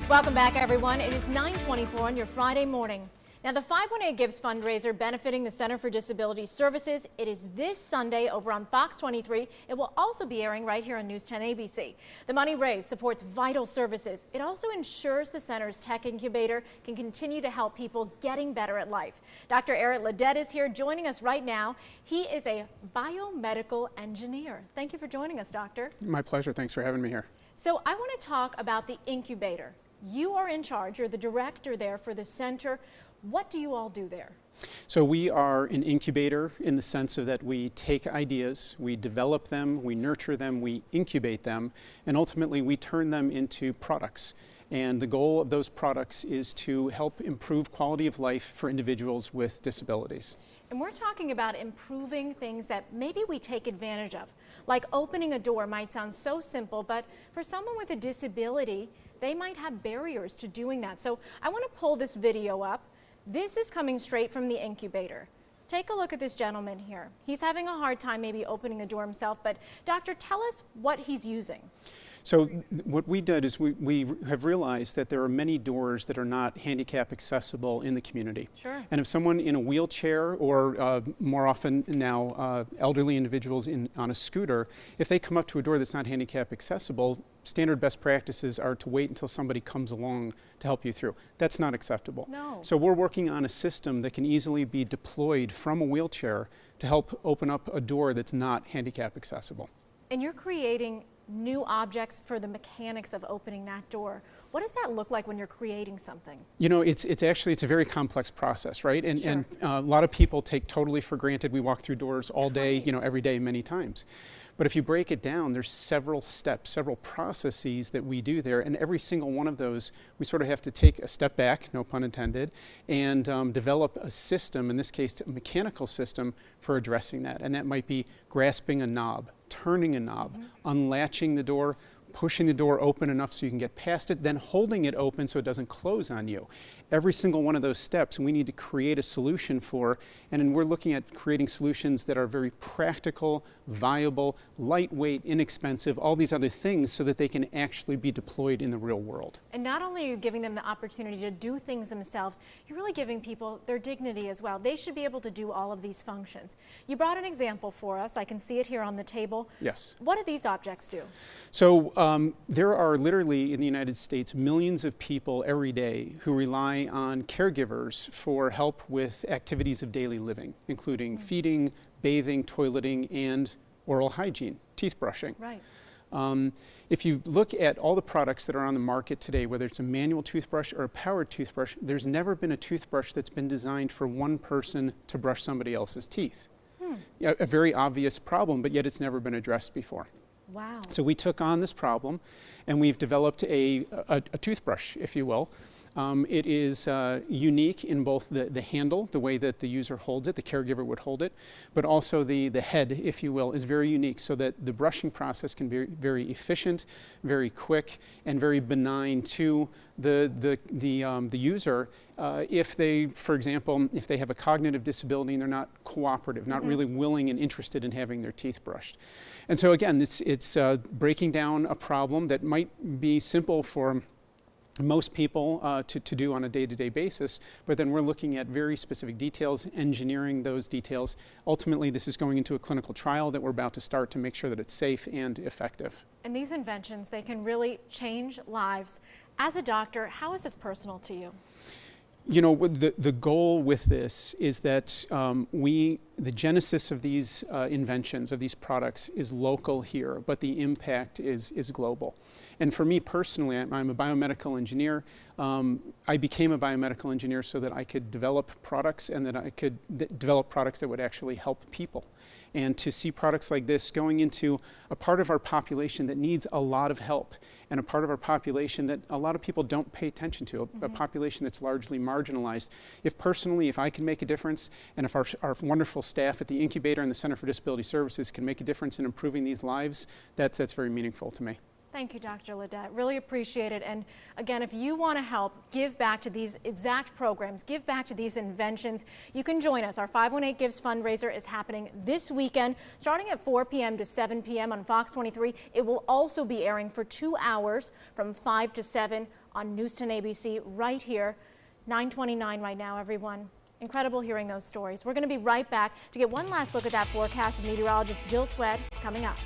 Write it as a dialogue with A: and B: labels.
A: Welcome back, everyone. It is 9:24 on your Friday morning. Now, the 518Gives fundraiser benefiting the Center for Disability Services, it is this Sunday over on Fox 23. It will also be airing right here on News 10 ABC. The money raised supports vital services. It also ensures the center's tech incubator can continue to help people getting better at life. Dr. Eric Ledet is here joining us right now. He is a biomedical engineer. Thank you for joining us, Doctor.
B: My pleasure. Thanks for having me here.
A: So I want to talk about the incubator. You are in charge. You're the director there for the center. What do you all do there?
B: So we are an incubator in the sense of that we take ideas, we develop them, we nurture them, we incubate them, and ultimately we turn them into products. And the goal of those products is to help improve quality of life for individuals with disabilities.
A: And we're talking about improving things that maybe we take advantage of. Like opening a door might sound so simple, but for someone with a disability, they might have barriers to doing that. So I want to pull this video up. This is coming straight from the incubator. Take a look at this gentleman here. He's having a hard time maybe opening the door himself, but doctor, tell us what he's using.
B: So what we did is we have realized that there are many doors that are not handicap accessible in the community.
A: Sure.
B: And if someone in a wheelchair or more often now elderly individuals on a scooter, if they come up to a door that's not handicap accessible, standard best practices are to wait until somebody comes along to help you through. That's not acceptable.
A: No.
B: So we're working on a system that can easily be deployed from a wheelchair to help open up a door that's not handicap accessible.
A: And you're creating new objects for the mechanics of opening that door. What does that look like when you're creating something? You know,
B: it's a very complex process, right? And,
A: sure.
B: and a lot of people take totally for granted we walk through doors all day,
A: Right.
B: every day, many times. But if you break it down, there's several steps, several processes that we do there, and every single one of those, we sort of have to take a step back, no pun intended, and develop a system, in this case a mechanical system, for addressing that. And that might be grasping a knob, turning a knob, unlatching the door, pushing the door open enough so you can get past it, then holding it open so it doesn't close on you. Every single one of those steps we need to create a solution for, and then we're looking at creating solutions that are very practical, viable, lightweight, inexpensive, all these other things so that they can actually be deployed in the real world.
A: And not only are you giving them the opportunity to do things themselves, you're really giving people their dignity as well. They should be able to do all of these functions. You brought an example for us. I can see it here on the table.
B: Yes.
A: What do these objects do?
B: So there are literally in the United States millions of people every day who rely on caregivers for help with activities of daily living, including feeding, bathing, toileting, and oral hygiene, teeth brushing.
A: Right.
B: If you look at all the products that are on the market today, whether it's a manual toothbrush or a powered toothbrush, there's never been a toothbrush that's been designed for one person to brush somebody else's teeth. A very obvious problem, but yet it's never been addressed before.
A: Wow.
B: So we took on this problem and we've developed a toothbrush, if you will. It is unique in both the handle, the way that the user holds it, the caregiver would hold it, but also the head, if you will, is very unique so that the brushing process can be very efficient, very quick, and very benign to the user if they, for example, if they have a cognitive disability and they're not cooperative, not really willing and interested in having their teeth brushed. And so again, it's breaking down a problem that might be simple for most people to do on a day-to-day basis, but then we're looking at very specific details, engineering those details. Ultimately, this is going into a clinical trial that we're about to start to make sure that it's safe and effective.
A: And these inventions, they can really change lives. As a doctor, how is this personal to you?
B: You know, the goal with this is that the genesis of these inventions, of these products, is local here, but the impact is global. And for me personally, I'm a biomedical engineer. I became a biomedical engineer so that I could develop products and that I could develop products that would actually help people. And to see products like this going into a part of our population that needs a lot of help, and a part of our population that a lot of people don't pay attention to, a population that's largely marginalized. If I can make a difference, and if our wonderful staff at the incubator and the Center for Disability Services can make a difference in improving these lives, that's very meaningful to me.
A: Thank you, Dr. Ledet. Really appreciate it. And again, if you want to help give back to these exact programs, give back to these inventions, you can join us. Our 518Gives fundraiser is happening this weekend, starting at 4 p.m. to 7 p.m. on Fox 23. It will also be airing for 2 hours from 5 to 7 on News 10 ABC right here. 9:29 right now, everyone. Incredible hearing those stories. We're going to be right back to get one last look at that forecast with meteorologist Jill Swed coming up.